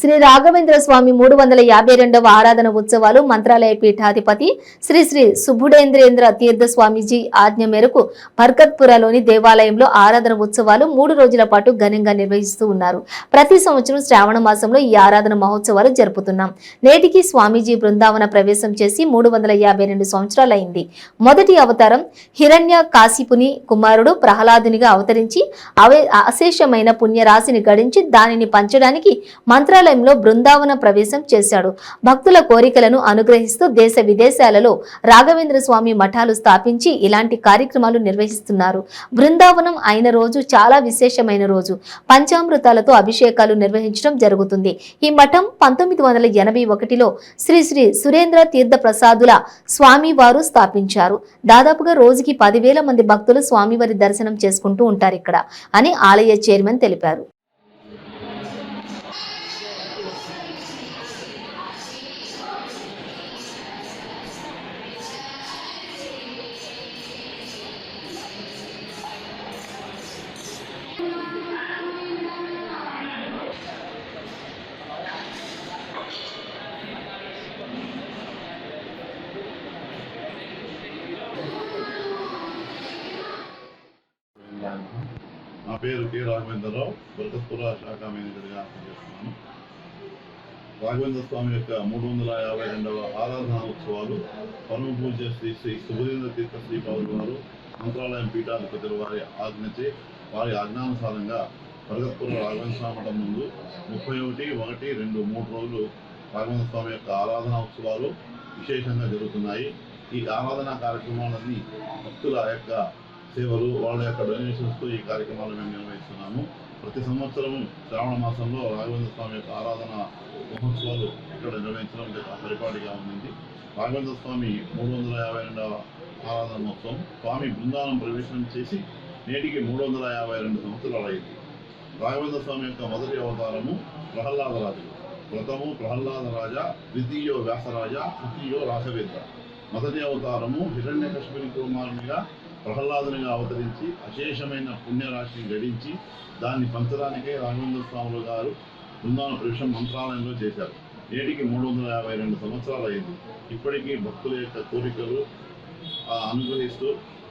శ్రీ రాఘవేంద్ర స్వామి 352వ ఆరాధన ఉత్సవాలు మంత్రాలయ పీఠాధిపతి శ్రీ శ్రీ సుబుడేంద్రేంద్ర తీర్థ స్వామీజీ ఆజ్ఞ మేరకు బర్కత్పురలోని దేవాలయంలో ఆరాధన ఉత్సవాలు 3 రోజుల పాటు ఘనంగా నిర్వహిస్తూ ఉన్నారు. ప్రతి సంవత్సరం శ్రావణ మాసంలో ఈ ఆరాధన మహోత్సవాలు జరుపుతున్నాం. నేటికి స్వామీజీ బృందావన ప్రవేశం చేసి 352 సంవత్సరాలైంది. మొదటి అవతారం హిరణ్య కాశీపుని కుమారుడు ప్రహ్లాదునిగా అవతరించి అశేషమైన పుణ్యరాశిని గడించి దానిని పంచడానికి మంత్రాలయంలో బృందావన ప్రవేశం చేశాడు. భక్తుల కోరికలను అనుగ్రహిస్తూ దేశ విదేశాలలో రాఘవేంద్ర స్వామి మఠాలు స్థాపించి ఇలాంటి కార్యక్రమాలు నిర్వహిస్తున్నారు. బృందావనం అయిన రోజు చాలా విశేషమైన రోజు. పంచామృతాలతో అభిషేకాలు నిర్వహించడం జరుగుతుంది. ఈ మఠం 1981లో శ్రీ శ్రీ సురేంద్ర తీర్థ ప్రసాదుల స్వామి వారు స్థాపించారు. దాదాపుగా రోజుకి 10,000 మంది భక్తులు స్వామివారి దర్శనం చేసుకుంటూ ఉంటారు ఇక్కడ అని ఆలయ చైర్మన్ తెలిపారు. నా పేరు కె రాఘవేంద్రరావు, బర్కత్పుర శాఖ మేనేజర్గా పనిచేస్తున్నాను. రాఘవేంద్ర స్వామి యొక్క 352వ ఆరాధన ఉత్సవాలు పరమ పూజ శ్రీ శ్రీ సుబుడేంద్ర తీర్థ శ్రీపాదుల వారు మంత్రాలయం పీఠాధిపతుల వారి ఆజ్ఞచే వారి ఆజ్ఞానుసారంగా బర్కత్పుర రాఘవేంద్ర స్వామి మఠం ముందు 31, 1, 2, 3 రోజులు రాఘవేంద్ర స్వామి యొక్క ఆరాధన ఉత్సవాలు విశేషంగా జరుగుతున్నాయి. ఈ ఆరాధన కార్యక్రమాలన్నీ భక్తుల యొక్క సేవలు, వాళ్ళ యొక్క డొనేషన్స్తో ఈ కార్యక్రమాలు మేము నిర్వహిస్తున్నాము. ప్రతి సంవత్సరం శ్రావణ మాసంలో రాఘవేంద్ర స్వామి యొక్క ఆరాధన మహోత్సవాలు ఇక్కడ నిర్వహించడం పరిపాటిగా ఉంది. రాఘవేంద్ర స్వామి 352వ ఆరాధన మహోత్సవం స్వామి బృందావనం ప్రవేశం చేసి నేటికి 352 సంవత్సరాలు అయింది. రాఘవేంద్ర స్వామి యొక్క మొదటి అవతారము ప్రహ్లాదరాజు. ప్రథము ప్రహ్లాదరాజ, ద్వితీయో వ్యాసరాజ, తృతీయో రాఘవేంద్ర. మొదటి అవతారము హిరణ్యకశిపుని కుమారునిగా ప్రహ్లాదునిగా అవతరించి అశేషమైన పుణ్యరాశిని గడించి దాన్ని పంచడానికే రాఘవేంద్ర స్వాములు గారు బృందావన ప్రవేశం మంత్రాలయంలో చేశారు. నేటికి 352 సంవత్సరాలు అయింది. ఇప్పటికీ భక్తుల యొక్క కోరికలు అనుగ్రహిస్తూ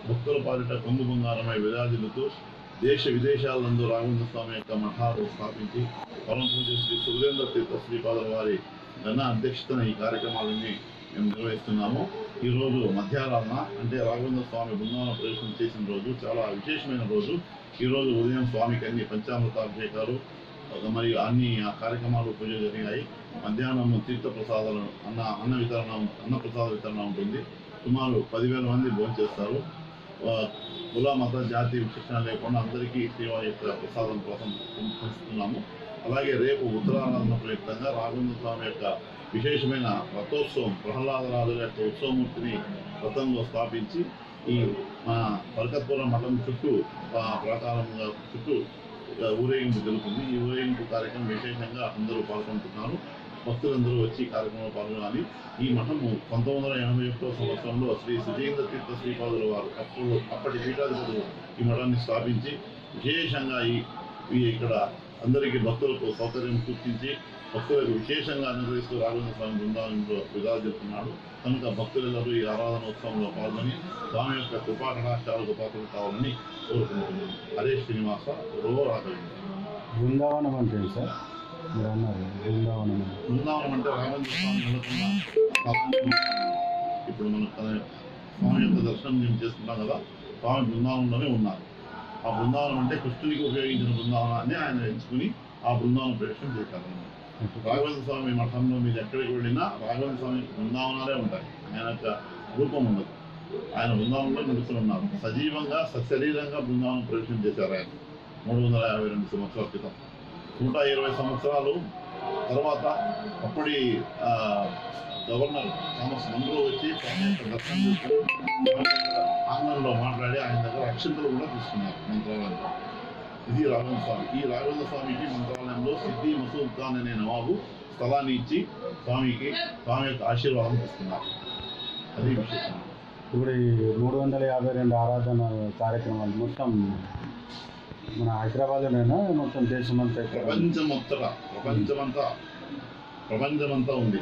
భక్తుల పాలిట కొంగు బంగారమై విరాజిల్లుతూ దేశ విదేశాలందు రాఘవేంద్ర స్వామి యొక్క మఠాలు స్థాపించి పరమ పూజ శ్రీ సురేంద్ర తీర్థ శ్రీపాదుల వారి ఘన అధ్యక్షతన ఈ కార్యక్రమాలన్నీ మేము నిర్వహిస్తున్నాము. ఈరోజు మధ్యారాధన అంటే రాఘవేంద్ర స్వామి బృందావన ప్రవేశం చేసిన రోజు చాలా విశేషమైన రోజు. ఈరోజు ఉదయం స్వామికి అన్ని పంచామృతాభిషేకాలు మరియు అన్ని కార్యక్రమాలు పూజలు జరిగాయి. మధ్యాహ్నం తీర్థ ప్రసాదాలు అన్న ప్రసాద వితరణ ఉంటుంది. సుమారు 10,000 మంది భోజనం చేస్తారు. కుల మత జాతి విశిష్టం లేకుండా అందరికీ శ్రీవారి యొక్క ప్రసాదం కోసం పంచుతున్నాము. అలాగే రేపు ఉత్తరారాధన ప్రయుక్తంగా రాఘవేంద్ర స్వామి యొక్క విశేషమైన రథోత్సవం ప్రహ్లాదరాజు యొక్క ఉత్సవమూర్తిని రథంలో స్థాపించి ఈ మన బర్కత్పుర మఠం చుట్టూ ప్రాకారంగా చుట్టూ ఊరేగింపు జరుగుతుంది. ఈ ఊరేగింపు కార్యక్రమం విశేషంగా అందరూ పాల్గొంటున్నారు. భక్తులందరూ వచ్చి కార్యక్రమంలో పాల్గొనాలి. ఈ మఠము 1981 సంవత్సరంలో శ్రీ సురేంద్ర తీర్థ శ్రీపాదుల వారు అప్పటి పీఠాధిపతులు ఈ మఠాన్ని స్థాపించి విశేషంగా ఇక్కడ అందరికీ భక్తులకు సౌకర్యం సూచించి భక్తులకు విశేషంగా అనుగ్రహిస్తూ రాఘవేంద్ర స్వామి బృందావనంలో విధాలు చెప్తున్నాడు. కనుక భక్తులందరూ ఈ ఆరాధనోత్సవంలో పాల్గొని స్వామి యొక్క కృపా కటాక్షాలకు పాత్రలు కావాలని కోరుకుంటున్నాను. హరే శ్రీనివాస రో రాఘవేంద్ర. బృందావనం అంటే సార్ మీరు అన్నారు బృందావనం అంటే రాఘవేంద్ర స్వామి నెలకొన్న ఇప్పుడు మన స్వామి యొక్క దర్శనం మేము చేసుకుంటాం కదా, స్వామి బృందావనంలోనే ఉన్నారు. ఆ బృందావనం అంటే కృష్ణునికి ఉపయోగించిన బృందావనాన్ని ఆయన ఎంచుకుని ఆ బృందావనం ప్రవేశం చేశారు. రాఘవేంద్ర స్వామి మఠంలో మీరు ఎక్కడికి వెళ్ళినా రాఘవేంద్ర స్వామి బృందావనాలే ఉంటాయి. ఆయన యొక్క రూపం ఉండదు. ఆయన బృందావనంలో నిలుచుని ఉన్నారు. సజీవంగా సశరీరంగా బృందావనం ప్రవేశం చేశారు ఆయన 352 సంవత్సరాల క్రితం. 120 సంవత్సరాలు తర్వాత అప్పటి గవర్నర్ థామస్ మన్రో వచ్చి స్వామి యొక్క దర్శనం చేసుకుని ఆంగ్లంలో మాట్లాడి ఆయన దగ్గర అక్షంతలు కూడా తీసుకున్నారు మంత్రాలయంలో. ఇది రాఘవేంద్ర స్వామి. ఈ రాఘవేంద్ర స్వామికి మంత్రాలయంలో సిద్ధి మసూద్ ఖాన్ అనే నవాబు స్థలాన్ని ఇచ్చి స్వామి యొక్క ఆశీర్వాదం తీసుకున్నారు. అది విశేషం. ఇప్పుడు ఈ 352 ఆరాధన కార్యక్రమాలు మొత్తం మన హైదరాబాద్లోనైనా మొత్తం దేశమంతా ప్రపంచమంతా ప్రపంచమంతా ఉంది.